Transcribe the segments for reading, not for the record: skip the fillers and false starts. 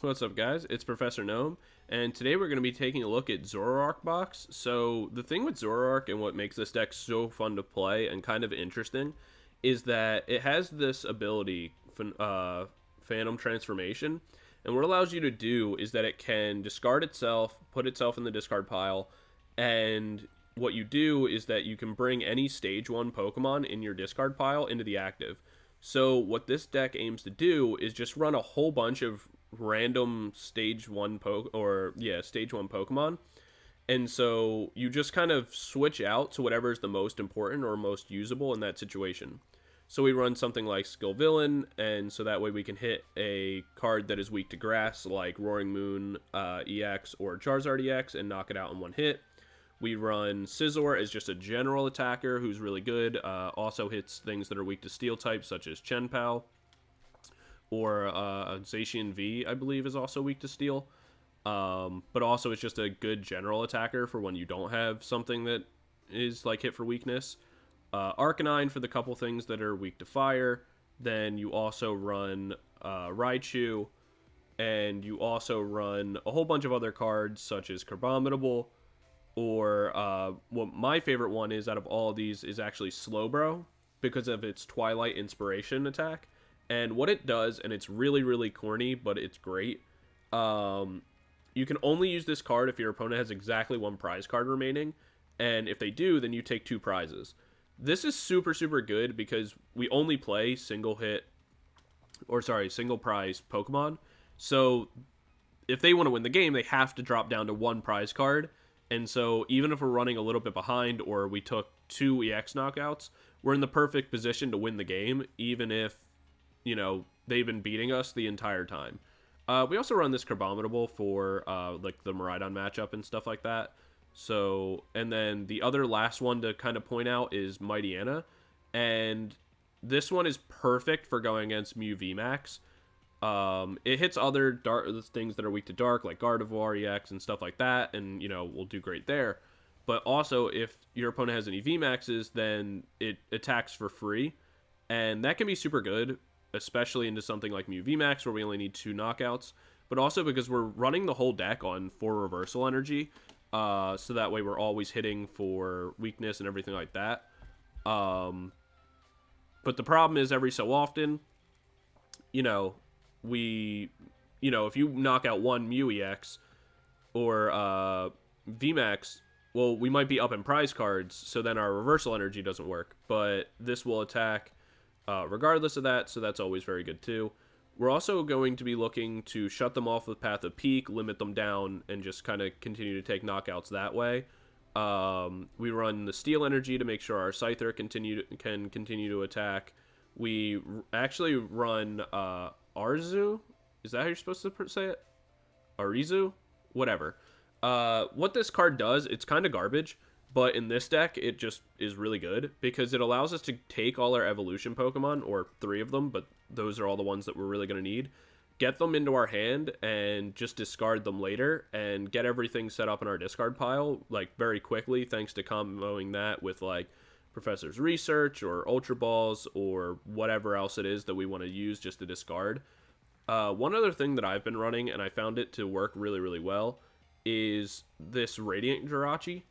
What's up, guys? It's Professor Gnome, and today we're going to be taking a look at Zoroark box. So the thing with Zoroark and what makes this deck so fun to play and kind of interesting is that it has this ability, Phantom Transformation, and what it allows you to do is that it can discard itself, put itself in the discard pile, and what you do is that you can bring any Stage 1 Pokemon in your discard pile into the active. So what this deck aims to do is just run a whole bunch of random stage 1 stage 1 Pokemon. And so you just kind of switch out to whatever is the most important or most usable in that situation. So we run something like Scovillain, and so that way we can hit a card that is weak to grass like Roaring Moon EX or Charizard EX and knock it out in one hit. We run Scizor as just a general attacker who's really good. Also hits things that are weak to steel types such as PAL. Or Zacian V, I believe, is also weak to steel. But also it's just a good general attacker for when you don't have something that is like hit for weakness. Arcanine for the couple things that are weak to fire. Then you also run Raichu. And you also run a whole bunch of other cards such as Crabominable. Or what my favorite one is out of all of these is actually Slowbro because of its Twilight Inspiration attack. And what it does, and it's really, really corny, but it's great. You can only use this card if your opponent has exactly one prize card remaining. And if they do, then you take 2 prizes. This is super, super good because we only play single prize Pokemon. So if they want to win the game, they have to drop down to 1 prize card. And so even if we're running a little bit behind or we took 2 EX knockouts, we're in the perfect position to win the game, even if they've been beating us the entire time. We also run this Crabominable for like the Miraidon matchup and stuff like that. So, and then the other last one to kind of point out is Mightyena, and this one is perfect for going against MEW VMAX. It hits other dark things that are weak to dark, like Gardevoir EX and stuff like that, and we'll do great there. But also, if your opponent has any VMAXs, then it attacks for free, and that can be super good, especially into something like MEW VMAX where we only need 2 knockouts, but also because we're running the whole deck on 4 reversal energy, so that way we're always hitting for weakness and everything like that. But the problem is every so often, if you knock out one MEW EX or VMAX, well, we might be up in prize cards, so then our reversal energy doesn't work, but this will attack regardless of that, so that's always very good too. We're also going to be looking to shut them off with Path of Peak, limit them down, and just kind of continue to take knockouts that way. We run the Steel Energy to make sure our Scyther can continue to attack. We actually run Arezu. Is that how you're supposed to say it? Arezu? Whatever. What this card does, it's kind of garbage. But in this deck, it just is really good because it allows us to take all our evolution Pokemon, or 3 of them, but those are all the ones that we're really going to need, get them into our hand, and just discard them later, and get everything set up in our discard pile, like, very quickly, thanks to comboing that with, like, Professor's Research, or Ultra Balls, or whatever else it is that we want to use just to discard. One other thing that I've been running, and I found it to work really, really well, is this Radiant Jirachi.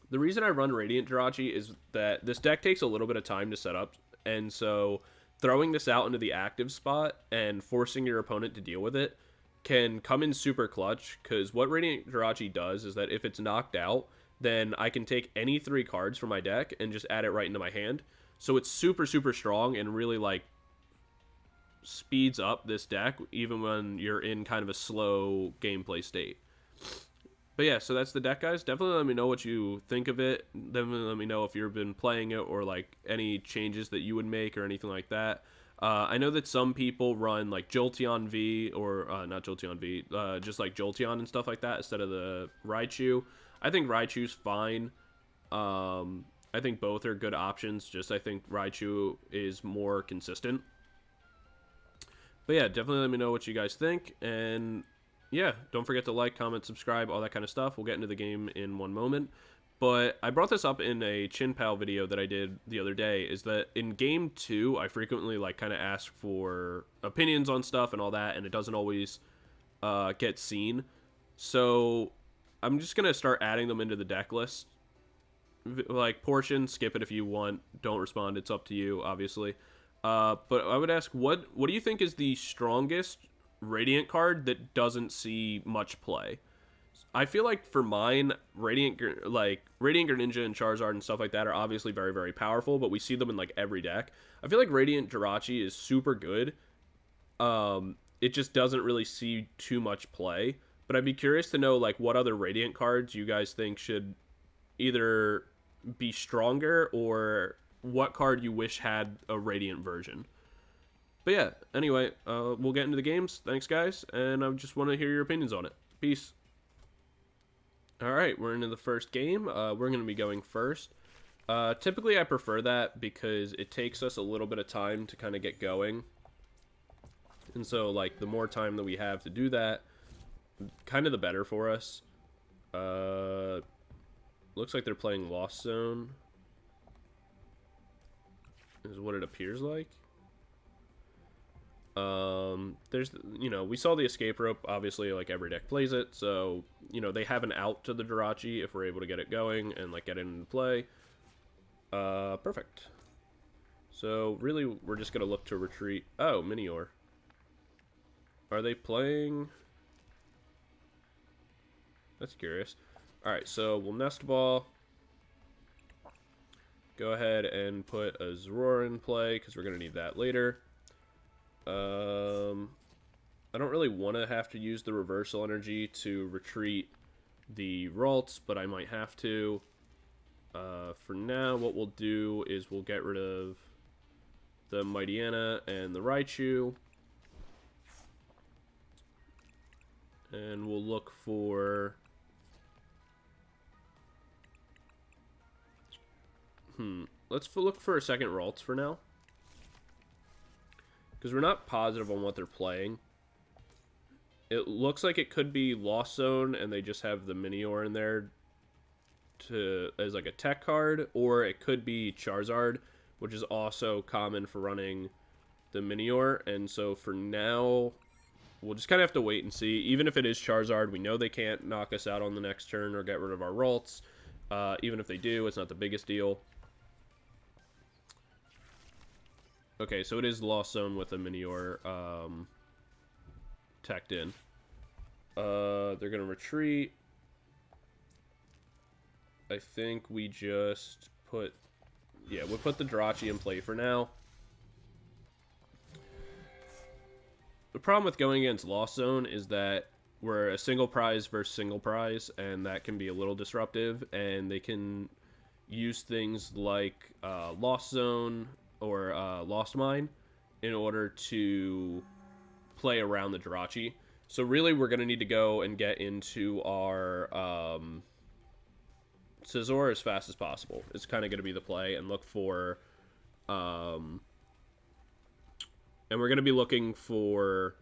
The reason I run Radiant Jirachi is that this deck takes a little bit of time to set up, and so throwing this out into the active spot and forcing your opponent to deal with it can come in super clutch, because what Radiant Jirachi does is that if it's knocked out, then I can take any 3 cards from my deck and just add it right into my hand. So it's super, super strong and really, like, speeds up this deck even when you're in kind of a slow gameplay state. But yeah, so that's the deck, guys. Definitely let me know what you think of it. Definitely let me know if you've been playing it or like any changes that you would make or anything like that. I know that some people run like Jolteon V or not Jolteon V, just like Jolteon and stuff like that instead of the Raichu. I think Raichu's fine. I think both are good options. Just I think Raichu is more consistent. But yeah, definitely let me know what you guys think, and yeah, don't forget to like, comment, subscribe, all that kind of stuff. We'll get into the game in one moment. But I brought this up in a Chin Pal video that I did the other day, is that in Game 2, I frequently, like, kind of ask for opinions on stuff and all that, and it doesn't always get seen. So I'm just going to start adding them into the deck list. Like, portion, skip it if you want. Don't respond. It's up to you, obviously. But I would ask, what do you think is the strongest Radiant card that doesn't see much play? I feel like for mine, Radiant Greninja and Charizard and stuff like that are obviously very, very powerful, but we see them in, like, every deck. I feel like Radiant Jirachi is super good. It just doesn't really see too much play. But I'd be curious to know, like, what other Radiant cards you guys think should either be stronger, or what card you wish had a Radiant version. But yeah, anyway, we'll get into the games. Thanks, guys, and I just want to hear your opinions on it. Peace. Alright, we're into the first game. We're going to be going first. Typically, I prefer that because it takes us a little bit of time to kind of get going. And so, like, the more time that we have to do that, kind of the better for us. Looks like they're playing Lost Zone, is what it appears like. There's, you know, we saw the escape rope, obviously, like, every deck plays it, so, you know, they have an out to the Jirachi if we're able to get it going and, like, get it into play. Perfect. So, really, we're just gonna look to retreat. Oh, Minior. Are they playing? That's curious. Alright, so we'll Nest Ball. Go ahead and put a Zoroark in play, because we're going to need that later. I don't really want to have to use the Reversal Energy to retreat the Ralts, but I might have to. For now, what we'll do is we'll get rid of the Mightyena and the Raichu. And we'll look for... Let's look for a second Ralts for now. Because we're not positive on what they're playing. It looks like it could be Lost Zone and they just have the Minior in there as like a tech card. Or it could be Charizard, which is also common for running the Minior. And so for now, we'll just kind of have to wait and see. Even if it is Charizard, we know they can't knock us out on the next turn or get rid of our Ralts. Even if they do, it's not the biggest deal. Okay, so it is Lost Zone with a Minior teched in. They're going to retreat. I think we just put... Yeah, we'll put the Jirachi in play for now. The problem with going against Lost Zone is that we're a single prize versus single prize, and that can be a little disruptive, and they can use things like Lost Zone or Lost Mine in order to play around the Jirachi. So really, we're going to need to go and get into our Scizor as fast as possible. It's kind of going to be the play, and look for... and we're going to be looking for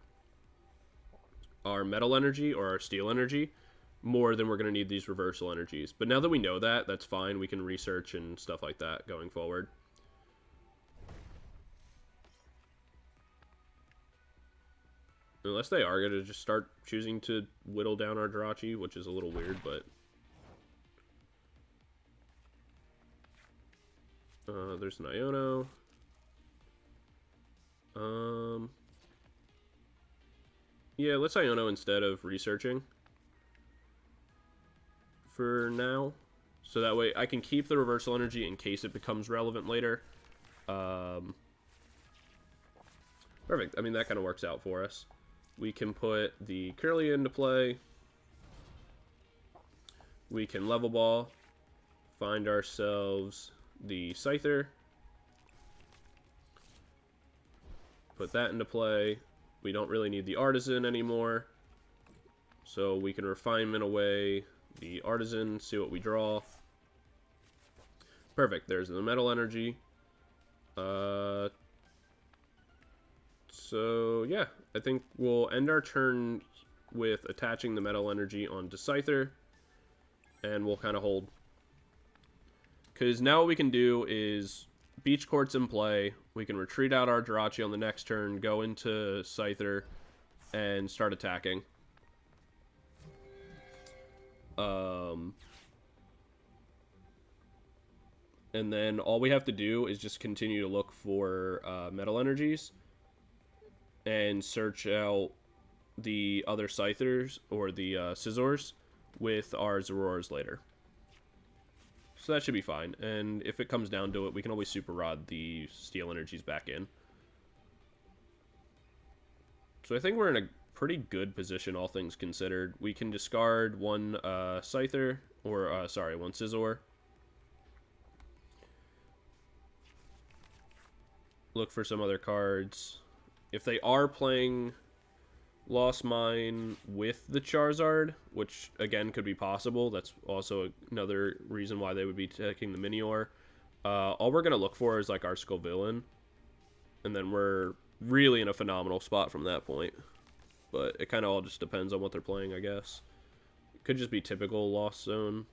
our Metal Energy or our Steel Energy more than we're going to need these Reversal Energies. But now that we know that, that's fine. We can research and stuff like that going forward. Unless they are going to just start choosing to whittle down our Jirachi, which is a little weird, but... there's an Iono. Yeah, let's Iono instead of researching. For now. So that way I can keep the Reversal Energy in case it becomes relevant later. Perfect. I mean, that kind of works out for us. We can put the Kirlia into play. We can Level Ball. Find ourselves the Scyther. Put that into play. We don't really need the Artazon anymore. So we can Refinement away the Artazon, see what we draw. Perfect. There's the Metal Energy. So, yeah, I think we'll end our turn with attaching the Metal Energy onto Scyther, and we'll kind of hold. Because now what we can do is Beach Court's in play. We can retreat out our Jirachi on the next turn, go into Scyther, and start attacking. And then all we have to do is just continue to look for Metal Energies and search out the other Scythers or the Scizors with our Zoroarks later. So that should be fine. And if it comes down to it, we can always Super Rod the Steel Energies back in. So I think we're in a pretty good position, all things considered. We can discard one Scyther, or one Scizor. Look for some other cards. If they are playing Lost Mine with the Charizard, which again could be possible, that's also another reason why they would be taking the Minior. All we're going to look for is like our Scovillain, and then we're really in a phenomenal spot from that point. But it kind of all just depends on what they're playing, I guess. It could just be typical Lost Zone.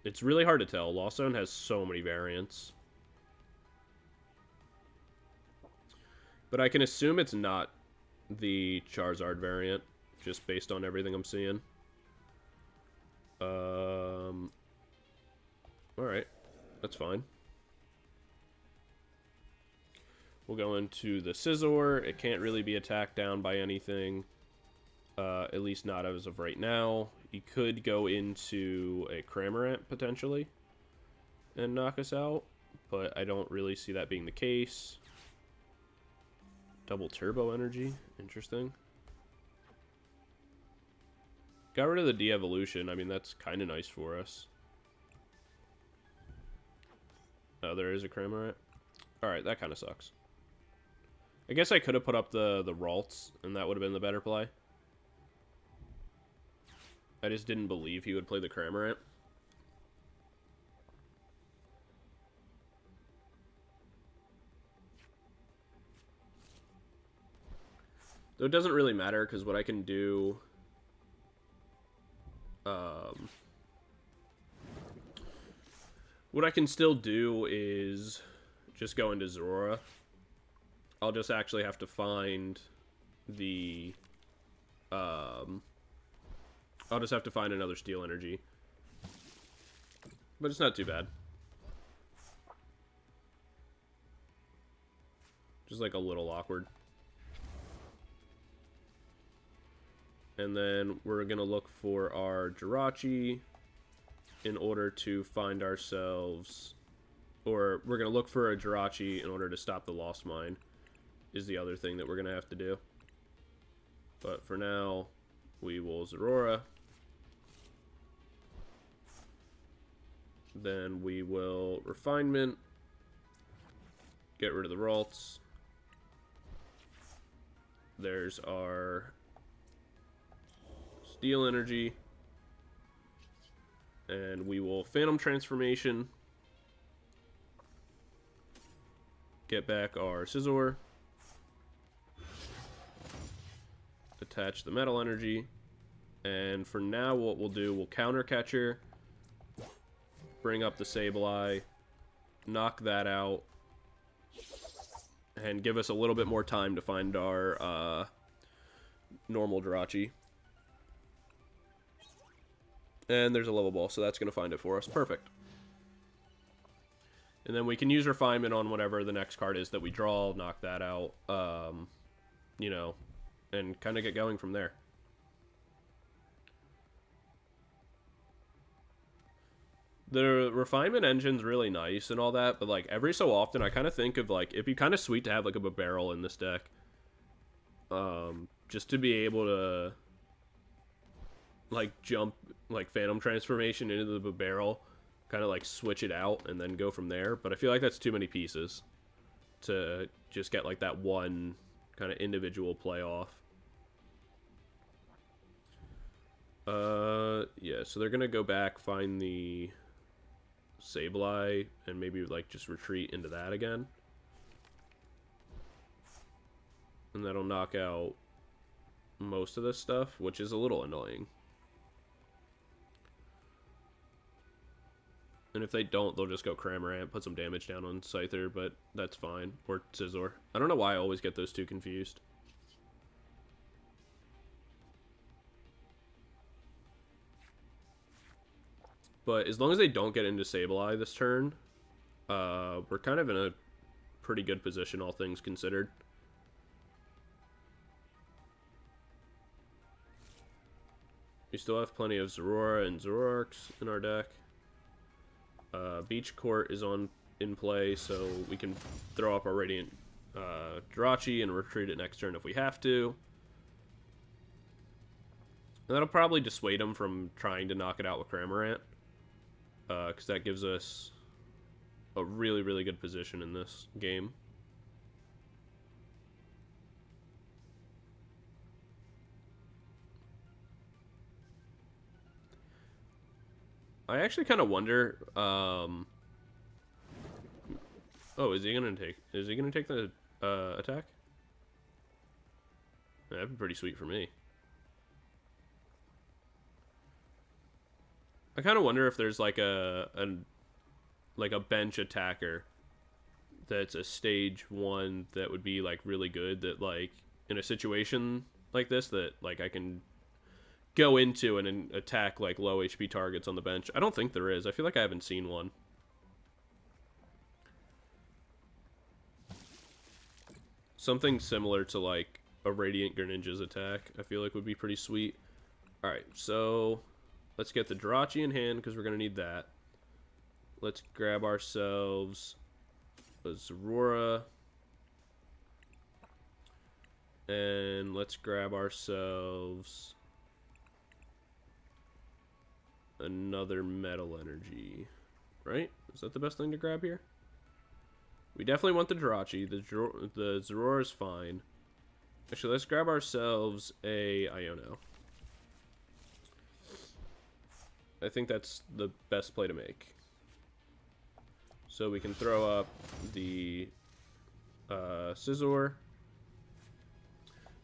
It's really hard to tell. Lost Zone has so many variants. But I can assume it's not the Charizard variant, just based on everything I'm seeing. Alright, that's fine. We'll go into the Scizor. It can't really be attacked down by anything, at least not as of right now. He could go into a Cramorant, potentially, and knock us out, but I don't really see that being the case. Double Turbo Energy. Interesting. Got rid of the de-evolution. I mean, that's kind of nice for us. Oh, there is a Cramorant. Alright, that kind of sucks. I guess I could have put up the Ralts, and that would have been the better play. I just didn't believe he would play the Cramorant. Though it doesn't really matter, because what I can do... what I can still do is just go into Zorua. I'll just actually have to find the... I'll just have to find another Steel Energy. But it's not too bad. Just like a little awkward. And then we're going to look for our Jirachi in order to find ourselves... Or we're going to look for a Jirachi in order to stop the Lost Mine, is the other thing that we're going to have to do. But for now, we will Zorua. Then we will Refinement. Get rid of the Ralts. There's our Steel Energy. And we will Phantom Transformation. Get back our Scizor. Attach the Metal Energy. And for now, what we'll do, we'll Counter Catcher. Bring up the Sableye. Knock that out. And give us a little bit more time to find our normal Jirachi. And there's a Level Ball, so that's going to find it for us. Perfect. And then we can use Refinement on whatever the next card is that we draw, knock that out, you know, and kind of get going from there. The Refinement engine's really nice and all that, but, like, every so often I kind of think of, like, it'd be kind of sweet to have, like, a barrel in this deck. Just to be able to, like, jump, like, Phantom Transformation into the barrel, kind of, like, switch it out and then go from there. But I feel like that's too many pieces to just get, like, that one kind of individual play off. Yeah, so they're gonna go back, find the Sableye, and maybe, like, just retreat into that again. And that'll knock out most of this stuff, which is a little annoying. And if they don't, they'll just go Cramorant, put some damage down on Scyther, but that's fine. Or Scizor. I don't know why I always get those two confused. But as long as they don't get into Sableye this turn, we're kind of in a pretty good position, all things considered. We still have plenty of Zorua and Zoroarks in our deck. Beach Court is in play, so we can throw up our Radiant Jirachi and retreat it next turn if we have to. And that'll probably dissuade him from trying to knock it out with Cramorant, because that gives us a really, really good position in this game. I actually kind of wonder. Oh, is he gonna take the attack? That'd be pretty sweet for me. I kind of wonder if there's like a bench attacker that's a stage 1 that would be like really good, that like in a situation like this that like I can go into and attack like low HP targets on the bench. I don't think there is. I feel like I haven't seen one. Something similar to like a Radiant Greninja's attack, I feel like would be pretty sweet. Alright, so let's get the Jirachi in hand because we're going to need that. Let's grab ourselves a Zorua. And let's grab ourselves another Metal Energy. Right? Is that the best thing to grab here? We definitely want the Jirachi. The Zorua is fine. Actually, let's grab ourselves a Iono. I think that's the best play to make. So we can throw up the Scizor.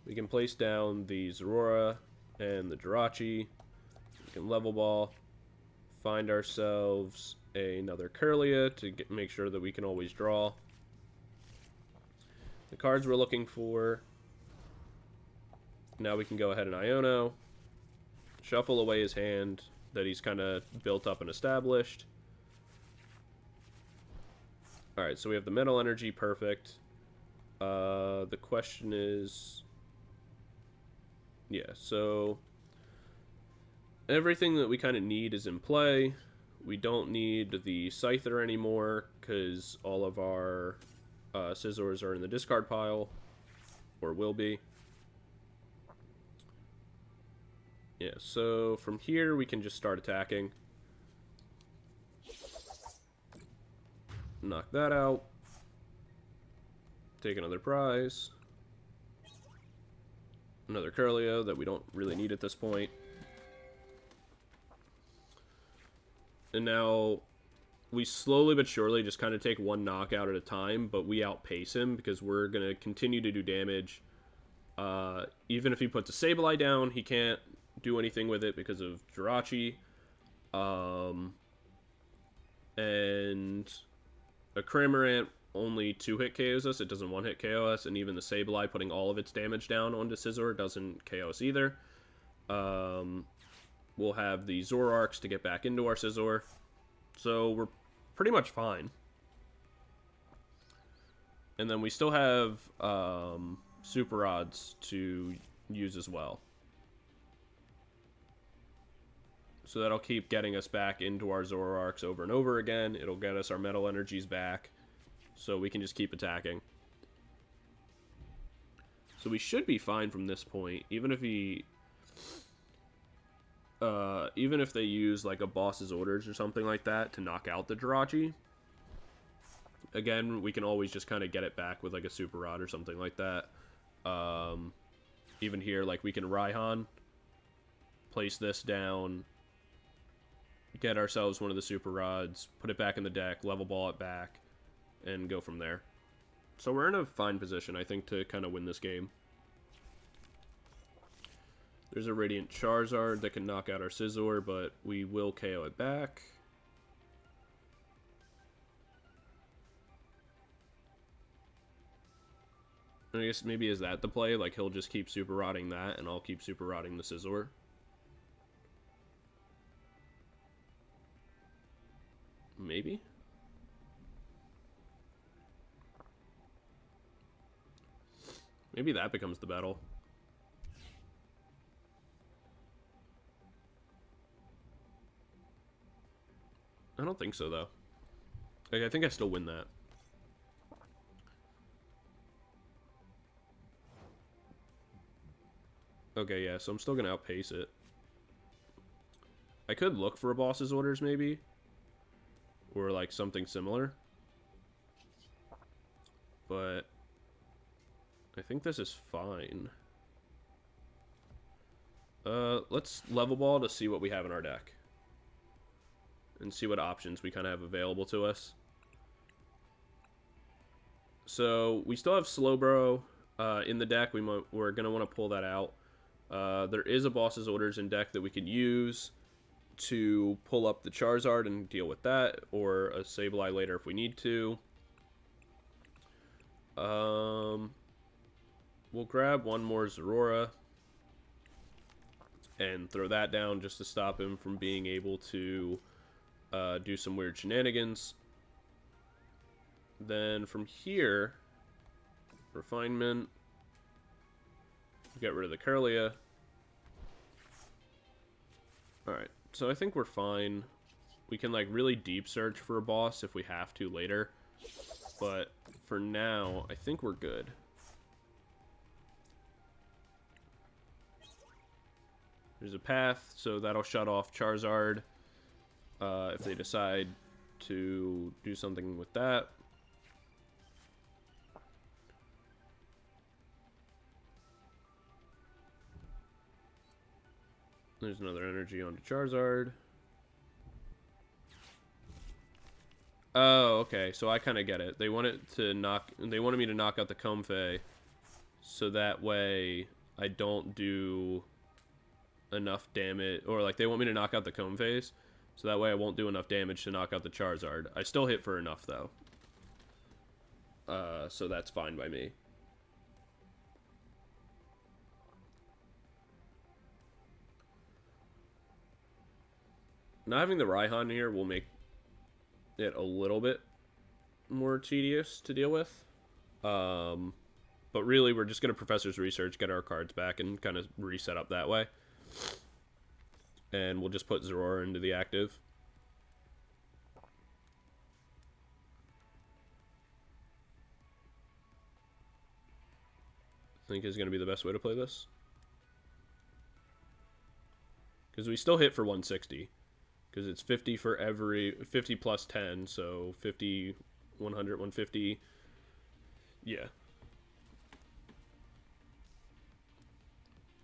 We can place down the Zorua and the Jirachi. We can level ball. Find ourselves another Kirlia to make sure that we can always draw. The cards we're looking for. Now we can go ahead and Iono. Shuffle away his hand that he's kind of built up and established. Alright, so we have the Metal Energy, perfect. The question is... Yeah, so... everything that we kind of need is in play. We don't need the Scyther anymore, because all of our Scizors are in the discard pile. Or will be. Yeah, so from here we can just start attacking. Knock that out. Take another prize. Another Kirlia that we don't really need at this point. And now we slowly but surely just kind of take one knockout at a time, but we outpace him because we're going to continue to do damage. Even if he puts a Sableye down, he can't do anything with it because of Jirachi. And a Cramorant only 2-hit KOs us. It doesn't 1-hit KO us. And even the Sableye putting all of its damage down onto Scizor doesn't KO us either. We'll have the Zoroarks to get back into our Scizor. So we're pretty much fine. And then we still have Super Odds to use as well. So that'll keep getting us back into our Zoroarks over and over again. It'll get us our Metal Energies back. So we can just keep attacking. So we should be fine from this point. Even if he... even if they use like a boss's orders or something like that to knock out the Jirachi. Again, we can always just kind of get it back with like a Super Rod or something like that. Even here, like we can Raihan. Place this down. Get ourselves one of the Super Rods, put it back in the deck, level ball it back, and go from there. So we're in a fine position, I think, to kind of win this game. There's a Radiant Charizard that can knock out our Scizor, but we will KO it back. I guess maybe is that the play? Like, he'll just keep super rotting that, and I'll keep super rotting the Scizor. Maybe? Maybe that becomes the battle. I don't think so, though. Like, I think I still win that. Okay, yeah, so I'm still gonna outpace it. I could look for a boss's orders, maybe. Or, like, something similar. But I think this is fine. Let's level ball to see what we have in our deck. And see what options we kind of have available to us. So, we still have Slowbro in the deck. We're going to want to pull that out. There is a boss's orders in deck that we could use to pull up the Charizard and deal with that, or a Sableye later if we need to. We'll grab one more Zorua and throw that down just to stop him from being able to do some weird shenanigans. Then from here, Refinement, get rid of the Kirlia. Alright, so I think we're fine. We can like really deep search for a boss if we have to later, but for now, I think we're good. There's a path, so that'll shut off Charizard if they decide to do something with that. There's another energy onto Charizard. Oh, okay. So I kind of get it. They wanted me to knock out the Comfey, so that way I don't do enough damage, or like they want me to knock out the Comfeys, so that way I won't do enough damage to knock out the Charizard. I still hit for enough though. So that's fine by me. Not having the Raihan here will make it a little bit more tedious to deal with. But really, we're just going to Professor's Research, get our cards back, and kind of reset up that way. And we'll just put Zorua into the active. I think is going to be the best way to play this. Because we still hit for 160. Because it's 50 for every 50 plus 10, so 50, 100, 150. Yeah.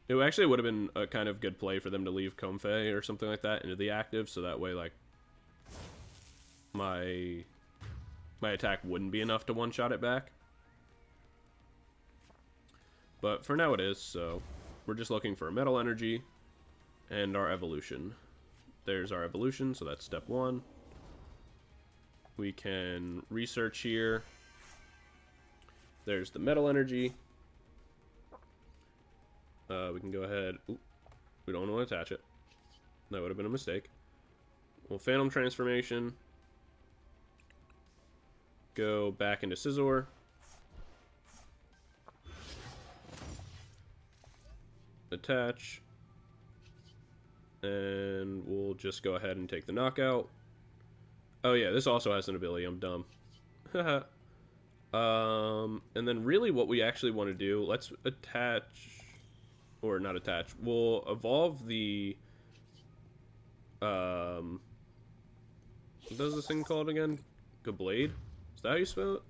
It actually would have been a kind of good play for them to leave Comfey or something like that into the active, so that way, like, my attack wouldn't be enough to one-shot it back. But for now it is, so we're just looking for a Metal Energy and our evolution. There's our evolution, so that's step 1. We can research here. There's the Metal Energy. We can go ahead. Ooh, we don't want to attach it. That would have been a mistake. Well, Phantom Transformation. Go back into Scizor. Attach. And we'll just go ahead and take the knockout. Oh yeah, this also has an ability. I'm dumb. And then really what we actually want to do, let's attach, or not attach, we'll evolve the, what is this thing called again? Gallade? Is that how you spell it?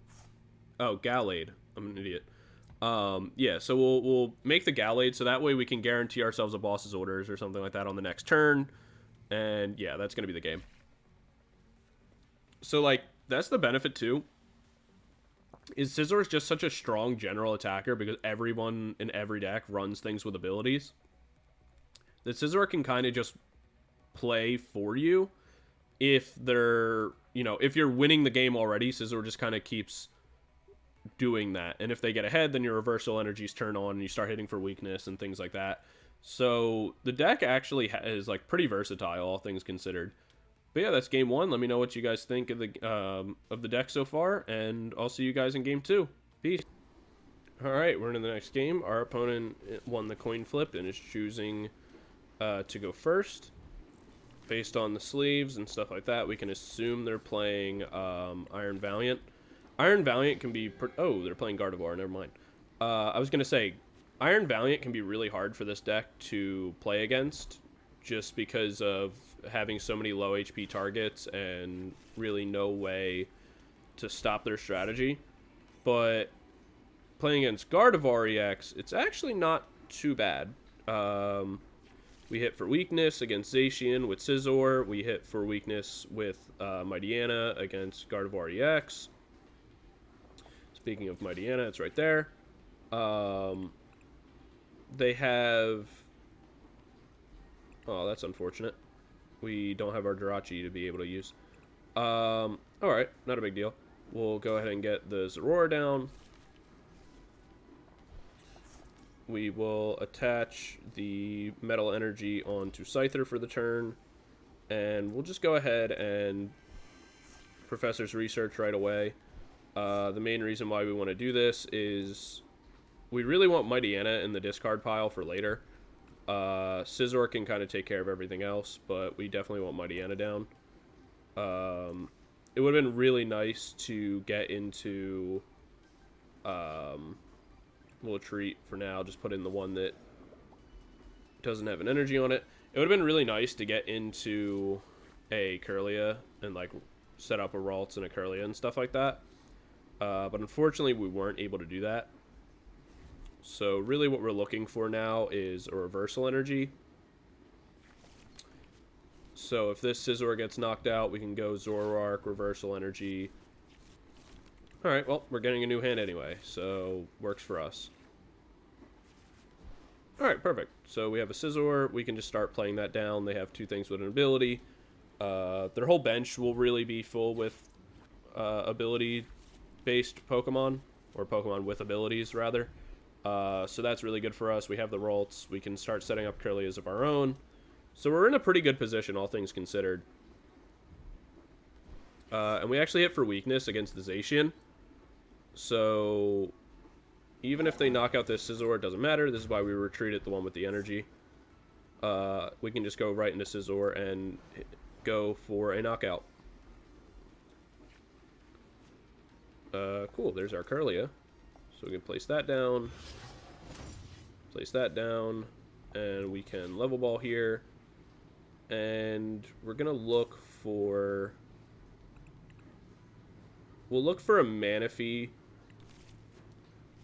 Oh, Gallade. I'm an idiot. Yeah, so we'll make the Gallade, so that way we can guarantee ourselves a boss's orders or something like that on the next turn. And yeah, that's going to be the game. So, like, that's the benefit, too. Is Scizor is just such a strong general attacker because everyone in every deck runs things with abilities. That Scizor can kind of just play for you if they're, you know, if you're winning the game already, Scizor just kind of keeps doing that. And if they get ahead, then your reversal energies turn on and you start hitting for weakness and things like that. So the deck actually is like pretty versatile, all things considered. But yeah, that's game 1. Let me know what you guys think of the deck so far, and I'll see you guys in game 2. Peace. All right, we're into the next game. Our opponent won the coin flip and is choosing to go first. Based on the sleeves and stuff like that, we can assume they're playing Iron Valiant. Iron Valiant can be... oh, they're playing Gardevoir. Never mind. I was going to say, Iron Valiant can be really hard for this deck to play against, just because of having so many low HP targets and really no way to stop their strategy. But playing against Gardevoir EX, it's actually not too bad. We hit for weakness against Zacian with Scizor. We hit for weakness with Mightyena against Gardevoir EX. Speaking of Mightyena, it's right there. They have... oh, that's unfortunate. We don't have our Jirachi to be able to use. Alright, not a big deal. We'll go ahead and get the Zorua down. We will attach the Metal Energy onto Scyther for the turn. And we'll just go ahead and Professor's Research right away. The main reason why we want to do this is we really want Mightyena in the discard pile for later. Scizor can kind of take care of everything else, but we definitely want Mightyena down. It would have been really nice to get into... we'll treat for now, just put in the one that doesn't have an energy on it. It would have been really nice to get into a Kirlia and like set up a Ralts and a Kirlia and stuff like that. But unfortunately we weren't able to do that. So really what we're looking for now is a reversal energy. So if this Scizor gets knocked out, we can go Zoroark, reversal energy. Alright, well, we're getting a new hand anyway, so works for us. Alright, perfect. So we have a Scizor, we can just start playing that down. They have 2 things with an ability. Their whole bench will really be full with ability-based Pokemon, or Pokemon with abilities, rather. So that's really good for us. We have the Ralts. We can start setting up Kirlias of our own. So we're in a pretty good position, all things considered. And we actually hit for weakness against the Zacian. So even if they knock out this Scizor, it doesn't matter. This is why we retreated the one with the energy. We can just go right into Scizor and go for a knockout. Cool, there's our Kirlia. So we can place that down, and we can level ball here. And we're going to look for... we'll look for a Manaphy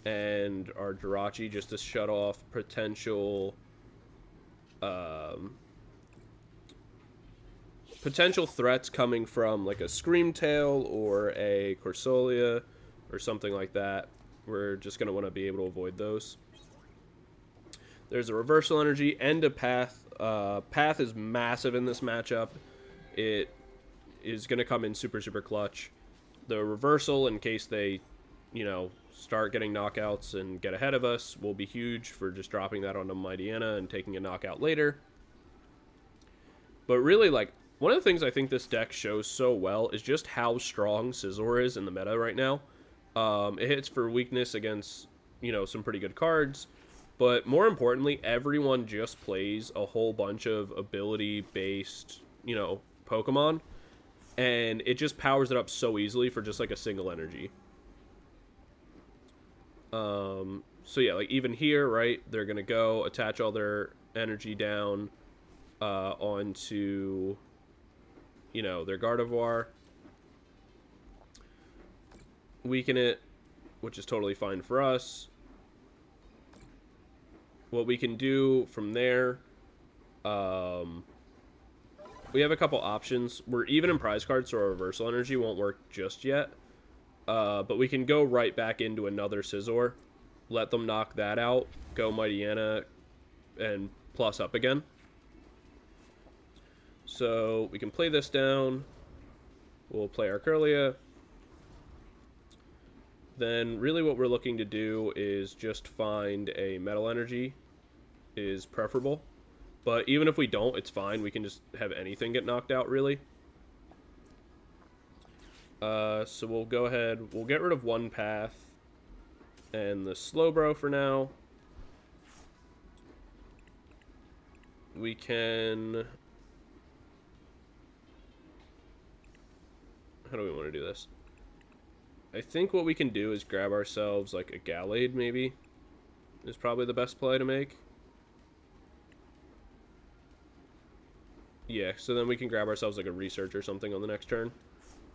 and our Jirachi just to shut off potential... potential threats coming from like a Screamtail or a Corsolia or something like that. We're just going to want to be able to avoid those. There's a reversal energy and a path. Path is massive in this matchup. It is going to come in super, super clutch. The reversal, in case they, you know, start getting knockouts and get ahead of us, will be huge for just dropping that onto Mightyena and taking a knockout later. But really, like, one of the things I think this deck shows so well is just how strong Scizor is in the meta right now. It hits for weakness against, you know, some pretty good cards. But more importantly, everyone just plays a whole bunch of ability-based, you know, Pokemon. And it just powers it up so easily for just, like, a single energy. So, yeah, like, even here, right, they're going to go attach all their energy down onto, you know, their Gardevoir. Weaken it, which is totally fine for us. What we can do from there, we have a couple options. We're even in prize cards, so our reversal energy won't work just yet. But we can go right back into another Scizor, let them knock that out, go Mightyena, and plus up again. So we can play this down. We'll play our Kirlia. then really what we're looking to do is just find a Metal Energy is preferable. But even if we don't, it's fine. We can just have anything get knocked out, really. So we'll go ahead. We'll get rid of one path and the Slowbro for now. We can... How do we want to do this? I think what we can do is grab ourselves like a Gallade, maybe. Is probably the best play to make. Yeah, so then we can grab ourselves like a Research or something on the next turn.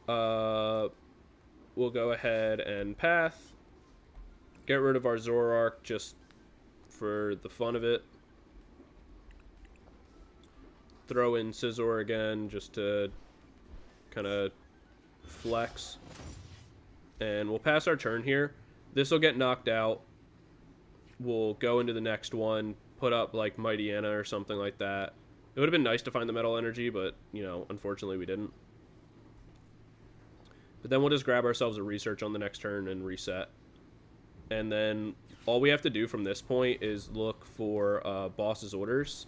We'll go ahead and path. Get rid of our Zoroark just for the fun of it. Throw in Scizor again just to kind of flex. And we'll pass our turn here. This will get knocked out. We'll go into the next one, put up like Mightyena or something like that. It would have been nice to find the Metal Energy, but, you know, unfortunately we didn't. But then we'll just grab ourselves a Research on the next turn and reset. And then all we have to do from this point is look for boss's orders.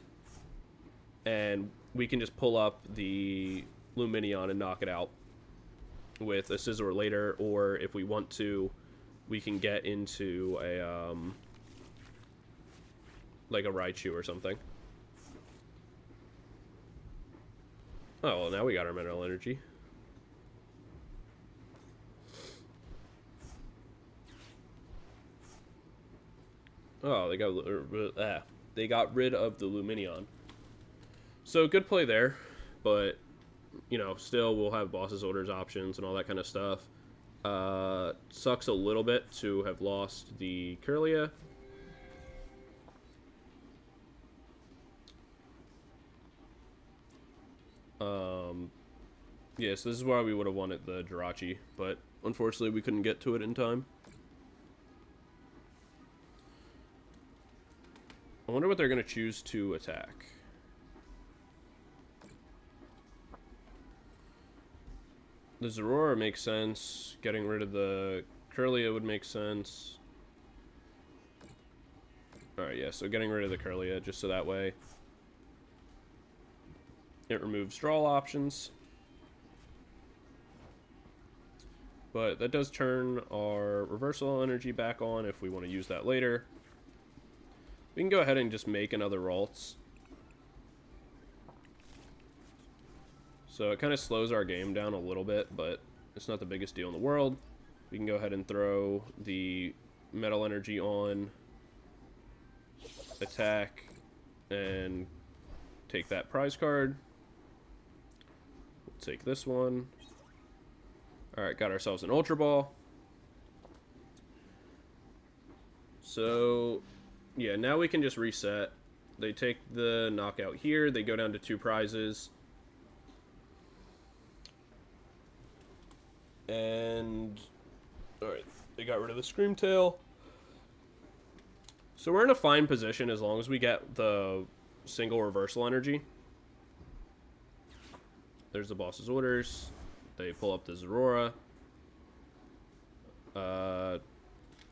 And we can just pull up the Lumineon and knock it out with a Scizor later, or if we want to, we can get into a like a Raichu or something. Oh, well, now we got our Metal Energy. Oh, they got rid of the Lumineon. So good play there, but you know, still we'll have boss's orders options and all that kind of stuff. Sucks a little bit to have lost the Kirlia. Yeah, so this is why we would have wanted the Jirachi, but unfortunately we couldn't get to it in time. I wonder what they're going to choose to attack. The Zorua makes sense. Getting rid of the Kirlia would make sense. Alright, yeah, so getting rid of the Kirlia, just so that way it removes draw options. But that does turn our reversal energy back on if we want to use that later. We can go ahead and just make another Ralts. So it kind of slows our game down a little bit, but it's not the biggest deal in the world. We can go ahead and throw the Metal Energy on, attack, and take that prize card. We'll take this one. Alright, got ourselves an Ultra Ball. So, yeah, now we can just reset. They take the knockout here. They go down to 2 prizes. And, alright, they got rid of the Screamtail. So we're in a fine position as long as we get the single reversal energy. There's the boss's orders. They pull up the Zorua.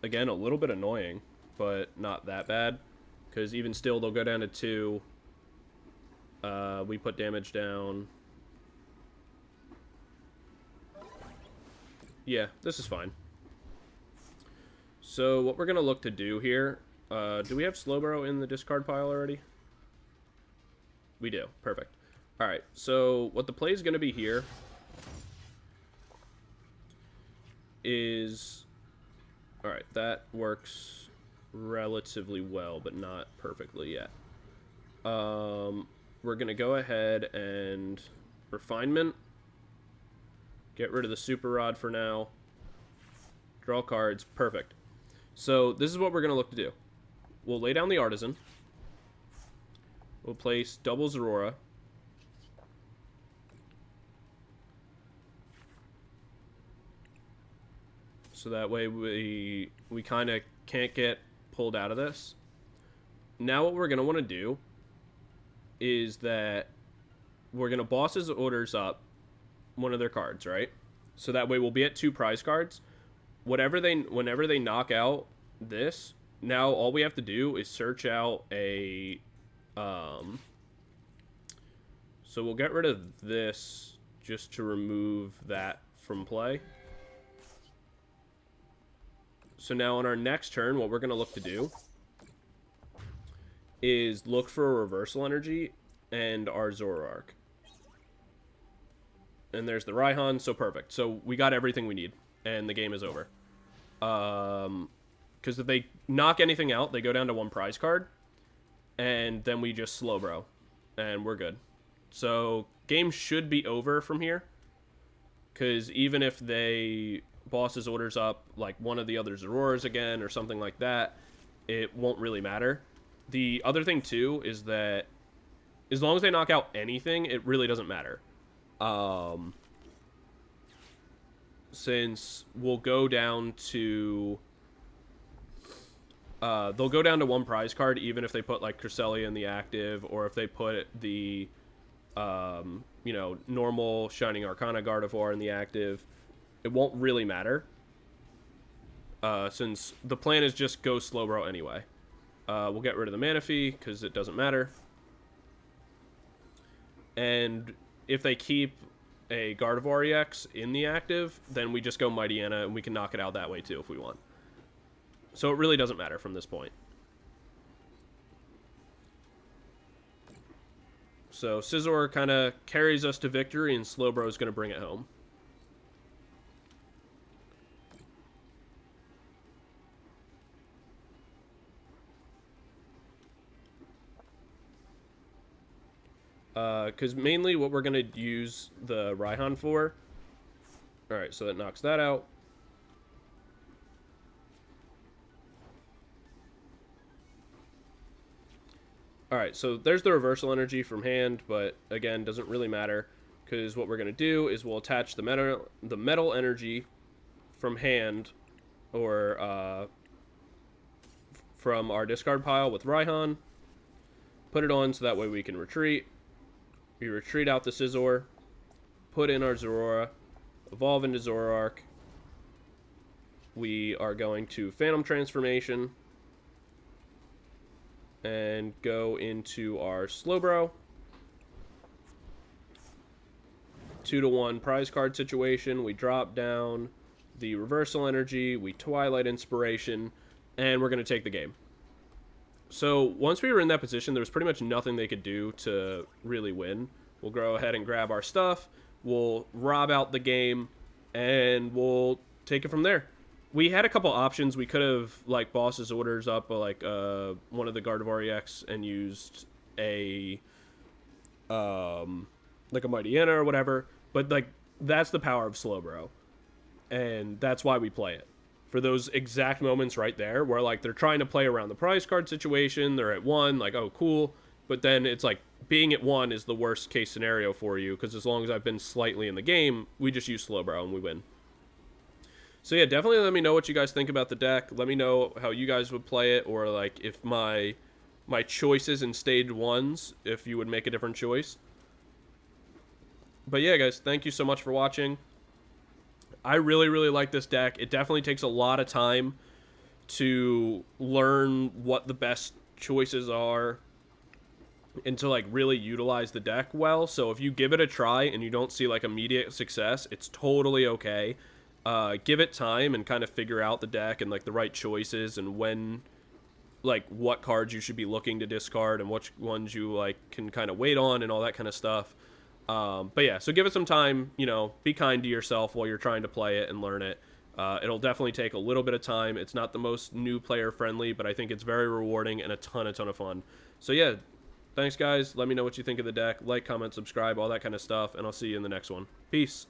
Again, a little bit annoying, but not that bad. Because even still, they'll go down to 2. We put damage down. Yeah, this is fine. So what we're going to look to do here... do we have Slowbro in the discard pile already? We do. Perfect. Alright, so what the play is going to be here is... Alright, that works relatively well, but not perfectly yet. We're going to go ahead and Refinement. Get rid of the Super Rod for now. Draw cards. Perfect. So this is what we're going to look to do. We'll lay down the Artazon. We'll place double Zorua. So that way we kind of can't get pulled out of this. Now what we're going to want to do is that we're going to boss's orders up one of their cards, right? So that way we'll be at 2 prize cards. whenever they knock out this, now all we have to do is search out a so we'll get rid of this just to remove that from play. So now on our next turn, what we're going to look to do is look for a reversal energy and our Zoroark. And there's the Raihan, so perfect. So we got everything we need, and the game is over. Because if they knock anything out, they go down to 1 prize card, and then we just Slowbro, and we're good. So game should be over from here, because even if they bosses orders up like one of the other Zoroars again or something like that, it won't really matter. The other thing too is that as long as they knock out anything, it really doesn't matter. Since we'll go down to they'll go down to 1 prize card even if they put like Kirlia in the active, or if they put the you know, normal Shining Arcana Gardevoir in the active. It won't really matter, since the plan is just go Slowbro anyway. We'll get rid of the Manaphy because it doesn't matter. And if they keep a Gardevoir EX in the active, then we just go Mightyena, and we can knock it out that way too if we want. So it really doesn't matter from this point. So Scizor kind of carries us to victory, and Slowbro is going to bring it home. Because mainly what we're going to use the Raihan for. Alright, so that knocks that out. Alright, so there's the reversal energy from hand, but again, doesn't really matter, because what we're going to do is we'll attach the metal energy from hand, or from our discard pile with Raihan, put it on so that way we can retreat. We retreat out the Scizor, put in our Zorua, evolve into Zoroark. We are going to Phantom Transformation and go into our Slowbro. 2-to-1 prize card situation. We drop down the reversal energy, we Twilight Inspiration, and we're going to take the game. So once we were in that position, there was pretty much nothing they could do to really win. We'll go ahead and grab our stuff, we'll rob out the game, and we'll take it from there. We had a couple options. We could have like bosses orders up like one of the Gardevoir EX and used a like a Mightyena or whatever, but like that's the power of Slowbro, and that's why we play it. For those exact moments right there where like they're trying to play around the prize card situation, they're at 1, like, oh cool, but then it's like being at 1 is the worst case scenario for you, because as long as I've been slightly in the game, we just use Slowbro and we win. So yeah, definitely let me know what you guys think about the deck. Let me know how you guys would play it, or like if my choices in stage 1s, if you would make a different choice. But yeah guys, thank you so much for watching. I really, really like this deck. It definitely takes a lot of time to learn what the best choices are and to like really utilize the deck well. So if you give it a try and you don't see like immediate success, it's totally okay. Give it time and kind of figure out the deck and like the right choices and when, like what cards you should be looking to discard and which ones you like can kind of wait on and all that kind of stuff. But yeah, so give it some time, you know, be kind to yourself while you're trying to play it and learn it. It'll definitely take a little bit of time. It's not the most new player friendly, but I think it's very rewarding and a ton of fun. So yeah, thanks guys. Let me know what you think of the deck. Like, comment, subscribe, all that kind of stuff, and I'll see you in the next one. Peace.